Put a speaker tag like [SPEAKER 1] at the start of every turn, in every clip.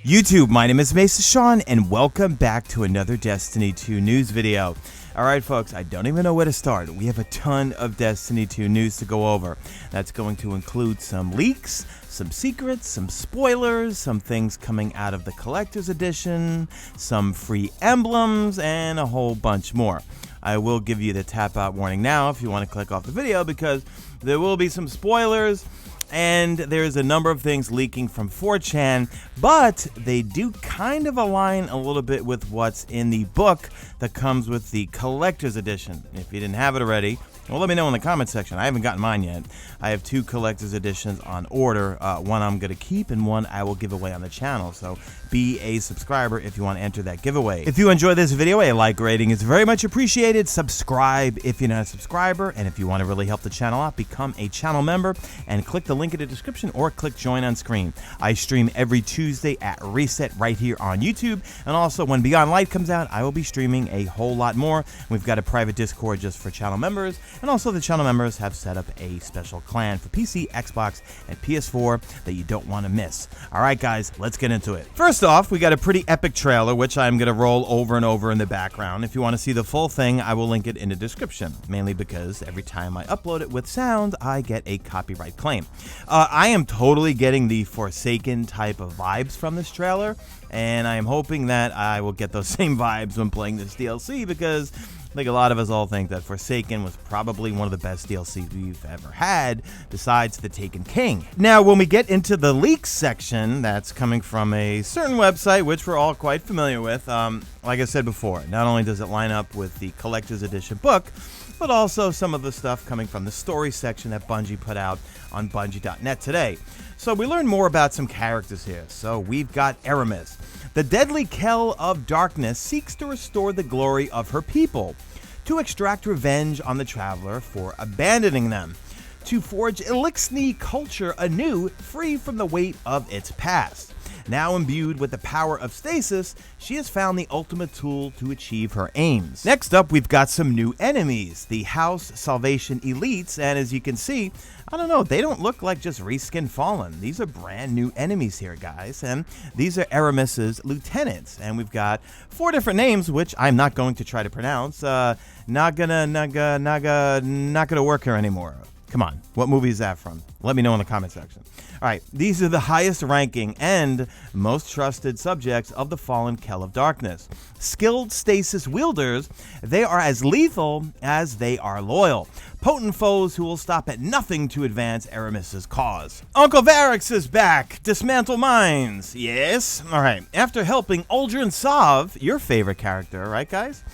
[SPEAKER 1] YouTube, my name is Mesa Sean, and welcome back to another Destiny 2 news video. Alright folks, I don't even know where to start. We have a ton of Destiny 2 news to go over. That's going to include some leaks, some secrets, some spoilers, some things coming out of the Collector's Edition, some free emblems, and a whole bunch more. I will give you the tap out warning now if you want to click off the video, because there will be some spoilers. And there's a number of things leaking from 4chan, but they do kind of align a little bit with what's in the book that comes with the Collector's Edition. If you didn't have it already, well, let me know in the comment section. I haven't gotten mine yet. I have two Collector's Editions on order. One I'm going to keep and one I will give away on the channel. So be a subscriber if you want to enter that giveaway. If you enjoy this video, a like rating is very much appreciated. Subscribe if you're not a subscriber. And if you want to really help the channel out, become a channel member and click the link in the description or click join on screen. I stream every Tuesday at Reset right here on YouTube. And also when Beyond Light comes out, I will be streaming a whole lot more. We've got a private Discord just for channel members. And also the channel members have set up a special clan for PC, Xbox, and PS4 that you don't want to miss. Alright guys, let's get into it. First off, we got a pretty epic trailer, which I'm going to roll over and over in the background. If you want to see the full thing, I will link it in the description, mainly because every time I upload it with sound, I get a copyright claim. I am totally getting the Forsaken type of vibes from this trailer, and I am hoping that I will get those same vibes when playing this DLC, because I think a lot of us all think that Forsaken was probably one of the best DLCs we've ever had, besides the Taken King. Now, when we get into the leaks section, that's coming from a certain website, which we're all quite familiar with. Like I said before, not only does it line up with the Collector's Edition book, but also some of the stuff coming from the story section that Bungie put out on Bungie.net today. So we learn more about some characters here. So we've got Aramis. The deadly Kell of Darkness seeks to restore the glory of her people, to extract revenge on the Traveler for abandoning them, to forge Elixni culture anew, free from the weight of its past. Now imbued with the power of stasis, she has found the ultimate tool to achieve her aims. Next up, we've got some new enemies, the House Salvation Elites, and as you can see, I don't know, they don't look like just reskin Fallen. These are brand new enemies here, guys, and these are Aramis's lieutenants, and we've got 4 different names, which I'm not going to try to pronounce. Not gonna work here anymore. Come on, what movie is that from? Let me know in the comment section. All right, these are the highest ranking and most trusted subjects of the fallen Kell of Darkness. Skilled stasis wielders, they are as lethal as they are loyal. Potent foes who will stop at nothing to advance Aramis's cause. Uncle Varix is back. Dismantle mines. Yes? All right. After helping ULDREN, your favorite character, right guys?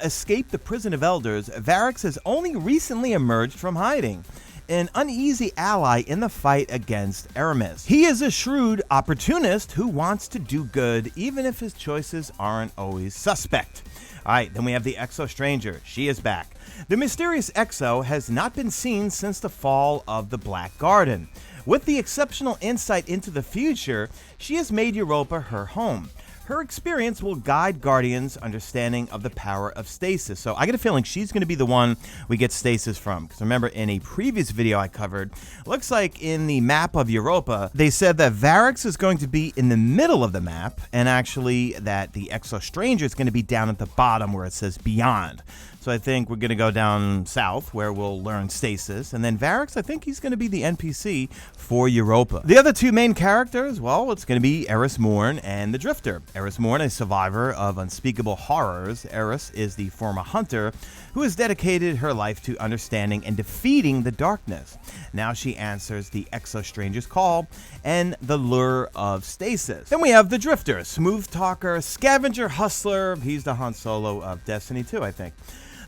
[SPEAKER 1] Escape the prison of elders, Varix has only recently emerged from hiding, an uneasy ally in the fight against Aramis. He is a shrewd opportunist who wants to do good even if his choices aren't always suspect. Alright, then we have the Exo Stranger. She is back. The mysterious Exo has not been seen since the fall of the Black Garden. With the exceptional insight into the future, she has made Europa her home. Her experience will guide Guardians' understanding of the power of stasis. So I get a feeling she's going to be the one we get stasis from. Because remember, in a previous video I covered, looks like in the map of Europa, they said that Varix is going to be in the middle of the map, and actually that the Exo Stranger is going to be down at the bottom where it says Beyond. So I think we're going to go down south where we'll learn stasis. And then Varix, I think he's going to be the NPC for Europa. The other 2 main characters, well, it's going to be Eris Morn and the Drifter. Eris Morn, a survivor of unspeakable horrors. Eris is the former hunter who has dedicated her life to understanding and defeating the darkness. Now she answers the Exo Stranger's call and the lure of stasis. Then we have the Drifter, smooth talker, scavenger hustler. He's the Han Solo of Destiny 2, I think.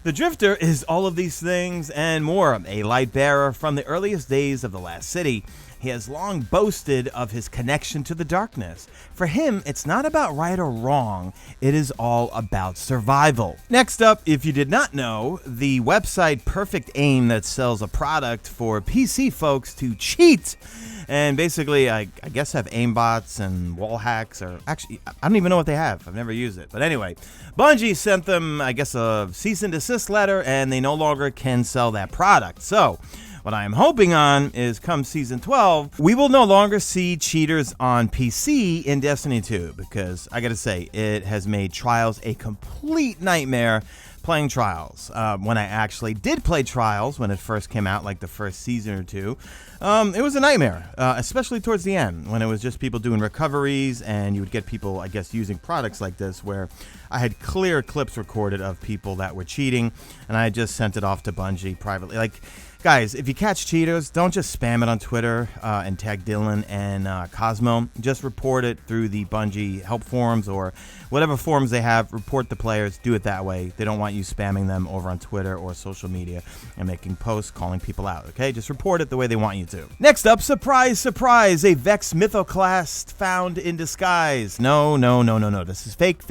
[SPEAKER 1] The Drifter is all of these things and more, a light bearer from the earliest days of the Last City. He has long boasted of his connection to the darkness. For him, it's not about right or wrong, it is all about survival. Next up, if you did not know, the website Perfect Aim that sells a product for PC folks to cheat and basically, I guess have aimbots and wall hacks, or actually, I don't even know what they have. I've never used it. But anyway, Bungie sent them, I guess, a cease and desist letter, and they no longer can sell that product. So What I am hoping on is come Season 12, we will no longer see cheaters on PC in Destiny 2, because I gotta say, it has made Trials a complete nightmare playing Trials. When I actually did play Trials when it first came out, like the first season or two, it was a nightmare, especially towards the end when it was just people doing recoveries, and you would get people, I guess, using products like this where I had clear clips recorded of people that were cheating, and I just sent it off to Bungie privately. Like, guys, if you catch cheaters, don't just spam it on Twitter and tag Dylan and Cosmo. Just report it through the Bungie help forums or whatever forums they have. Report the players. Do it that way. They don't want you spamming them over on Twitter or social media and making posts calling people out, okay? Just report it the way they want you to. Next up, surprise, surprise, a Vex Mythoclast found in disguise. No. This is fake.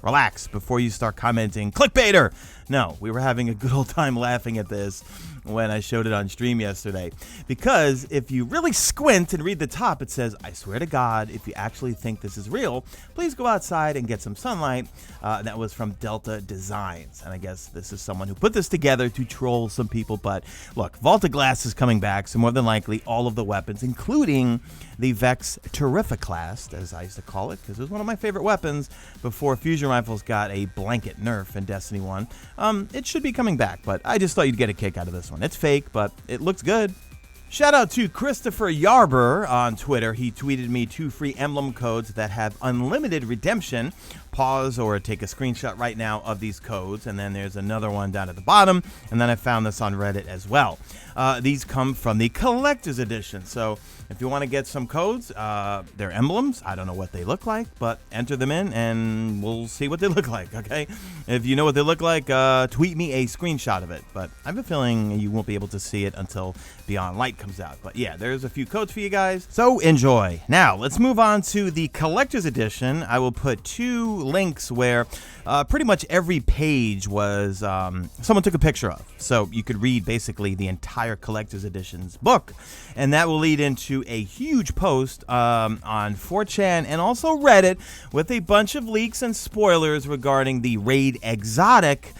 [SPEAKER 1] Relax before you start commenting, clickbaiter. No, we were having a good old time laughing at this when I showed it on stream yesterday. Because if you really squint and read the top, it says, I swear to God, if you actually think this is real, please go outside and get some sunlight. That was from Delta Designs. And I guess this is someone who put this together to troll some people. But look, Vaulted Glass is coming back, so more than likely all of the weapons, including the Vex Terrificlast, as I used to call it, because it was one of my favorite weapons before fusion rifles got a blanket nerf in Destiny 1. It should be coming back, but I just thought you'd get a kick out of this one. It's fake, but it looks good. Shout out to Christopher Yarber on Twitter. He tweeted me 2 free Emblem codes that have unlimited redemption. Pause or take a screenshot right now of these codes, and then there's another one down at the bottom, and then I found this on Reddit as well. These come from the Collector's Edition, so if you want to get some codes, they're emblems. I don't know what they look like, but enter them in, and we'll see what they look like, okay? If you know what they look like, tweet me a screenshot of it, but I have a feeling you won't be able to see it until Beyond Light comes out. But yeah, there's a few codes for you guys, so enjoy. Now, let's move on to the Collector's Edition. I will put 2 links where pretty much every page was someone took a picture of, so you could read basically the entire Collector's Edition's book, and that will lead into a huge post on 4chan and also Reddit with a bunch of leaks and spoilers regarding the Raid Exotic.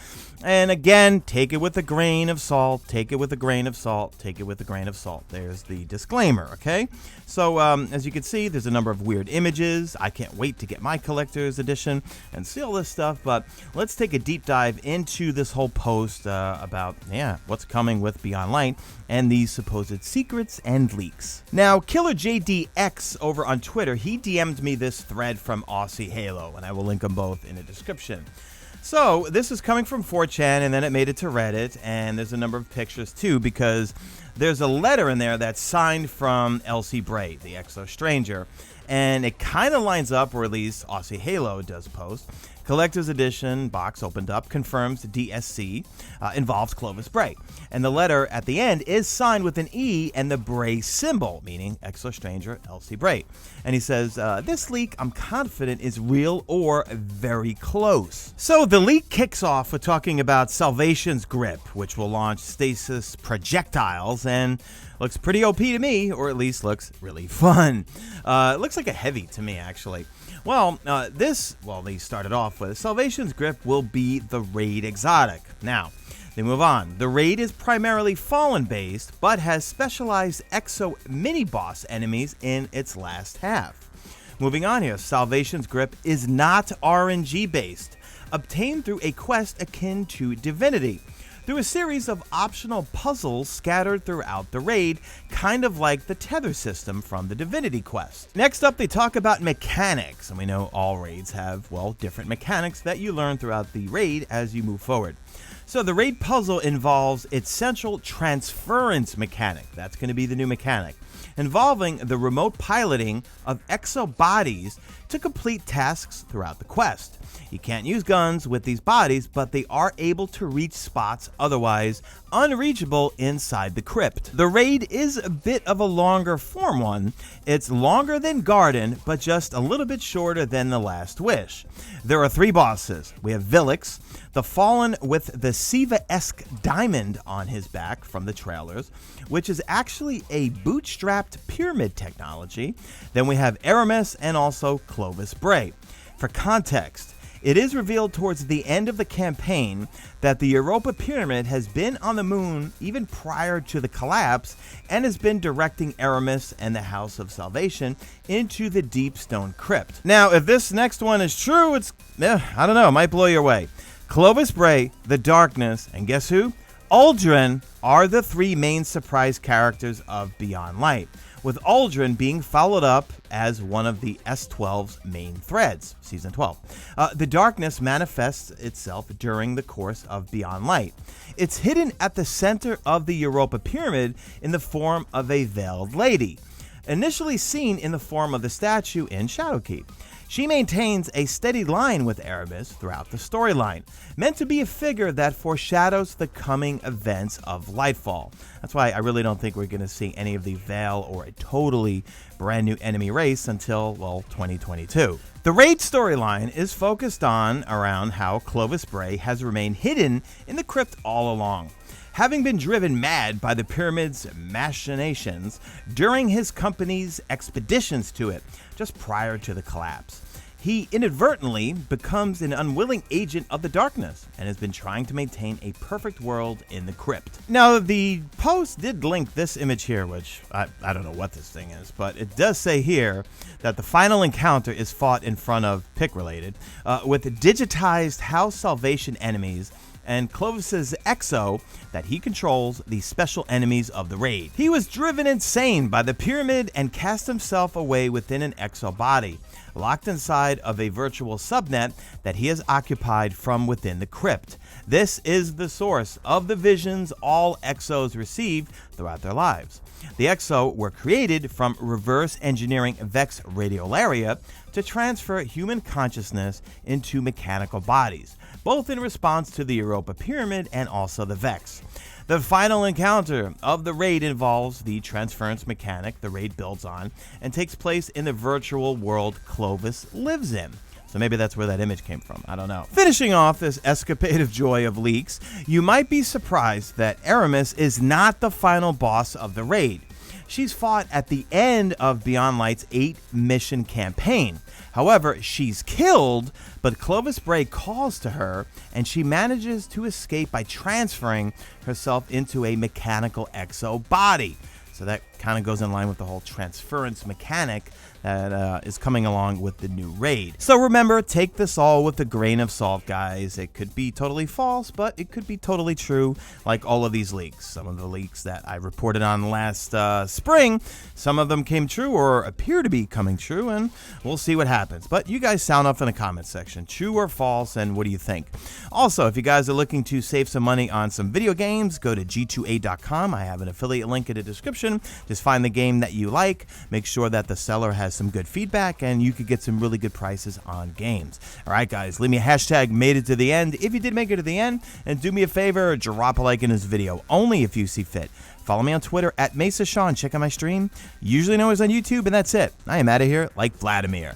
[SPEAKER 1] And again, take it with a grain of salt, take it with a grain of salt, take it with a grain of salt. There's the disclaimer, okay? So, as you can see, there's a number of weird images. I can't wait to get my Collector's Edition and see all this stuff, but let's take a deep dive into this whole post about, what's coming with Beyond Light and these supposed secrets and leaks. Now, Killer JDX over on Twitter, he DM'd me this thread from Aussie Halo, and I will link them both in the description. So, this is coming from 4chan, and then it made it to Reddit, and there's a number of pictures, too, because there's a letter in there that's signed from Elsie Bray, the Exo Stranger, and it kind of lines up, or at least Aussie Halo does post. Collector's Edition box opened up, confirms DSC, involves Clovis Bray. And the letter at the end is signed with an E and the Bray symbol, meaning Exo Stranger Elsie Bray. And he says, this leak, I'm confident, is real or very close. So the leak kicks off with talking about Salvation's Grip, which will launch stasis projectiles, and looks pretty OP to me, or at least looks really fun. It looks like a heavy to me, actually. Well, they started off with Salvation's Grip will be the Raid Exotic. Now, they move on. The Raid is primarily Fallen-based, but has specialized Exo mini-boss enemies in its last half. Moving on here, Salvation's Grip is not RNG-based, obtained through a quest akin to Divinity, through a series of optional puzzles scattered throughout the raid, kind of like the tether system from the Divinity quest. Next up, they talk about mechanics, and we know all raids have, different mechanics that you learn throughout the raid as you move forward. So the raid puzzle involves its central transference mechanic. That's going to be the new mechanic, involving the remote piloting of exo bodies to complete tasks throughout the quest. You can't use guns with these bodies, but they are able to reach spots otherwise unreachable inside the crypt. The raid is a bit of a longer form one. It's longer than Garden, but just a little bit shorter than The Last Wish. There are 3 bosses. We have Vilix, the Fallen with the Siva-esque diamond on his back from the trailers, which is actually a bootstrapped pyramid technology. Then we have Aramis and also Clovis Bray. For context, It is revealed towards the end of the campaign that the Europa Pyramid has been on the moon even prior to the collapse and has been directing Aramis and the House of Salvation into the deep stone crypt. Now, if this next one is true, I don't know, it might blow your way. Clovis Bray, the Darkness, and guess who? ULDREN are the three main surprise characters of Beyond Light, with ULDREN being followed up as one of the S12's main threads, Season 12. The darkness manifests itself during the course of Beyond Light. It's hidden at the center of the Europa Pyramid in the form of a veiled lady, initially seen in the form of the statue in Shadowkeep. She maintains a steady line with Aramis throughout the storyline, meant to be a figure that foreshadows the coming events of Lightfall. That's why I really don't think we're going to see any of the Veil or a totally brand new enemy race until, well, 2022. The raid storyline is focused around how Clovis Bray has remained hidden in the crypt all along, having been driven mad by the pyramid's machinations during his company's expeditions to it just prior to the collapse. He inadvertently becomes an unwilling agent of the darkness and has been trying to maintain a perfect world in the crypt. Now, the post did link this image here, which I don't know what this thing is, but it does say here that the final encounter is fought in front of, pick related, with digitized House Salvation enemies and Clovis's Exo that he controls, the special enemies of the raid. He was driven insane by the pyramid and cast himself away within an Exo body, locked inside of a virtual subnet that he has occupied from within the crypt. This is the source of the visions all Exos received throughout their lives. The Exo were created from reverse engineering Vex radiolaria to transfer human consciousness into mechanical bodies, both in response to the Europa Pyramid and also the Vex. The final encounter of the raid involves the transference mechanic the raid builds on and takes place in the virtual world Clovis lives in. So maybe that's where that image came from. I don't know. Finishing off this escapade of joy of leaks, you might be surprised that Aramis is not the final boss of the raid. She's fought at the end of Beyond Light's 8-mission campaign. However, she's killed, but Clovis Bray calls to her, and she manages to escape by transferring herself into a mechanical Exo body. So that kind of goes in line with the whole transference mechanic that is coming along with the new raid. So remember, take this all with a grain of salt, guys. It could be totally false, but it could be totally true, like all of these leaks. Some of the leaks that I reported on last spring, some of them came true or appear to be coming true, and we'll see what happens. But you guys sound off in the comments section. True or false, and what do you think? Also, if you guys are looking to save some money on some video games, go to g2a.com. I have an affiliate link in the description. Just find the game that you like. Make sure that the seller has some good feedback, and you could get some really good prices on games. All right, guys, leave me a hashtag made it to the end if you did make it to the end, and do me a favor, drop a like in this video, only if you see fit. Follow me on Twitter at Mesa Sean. Check out my stream, usually always on YouTube, and that's it. I am out of here like Vladimir.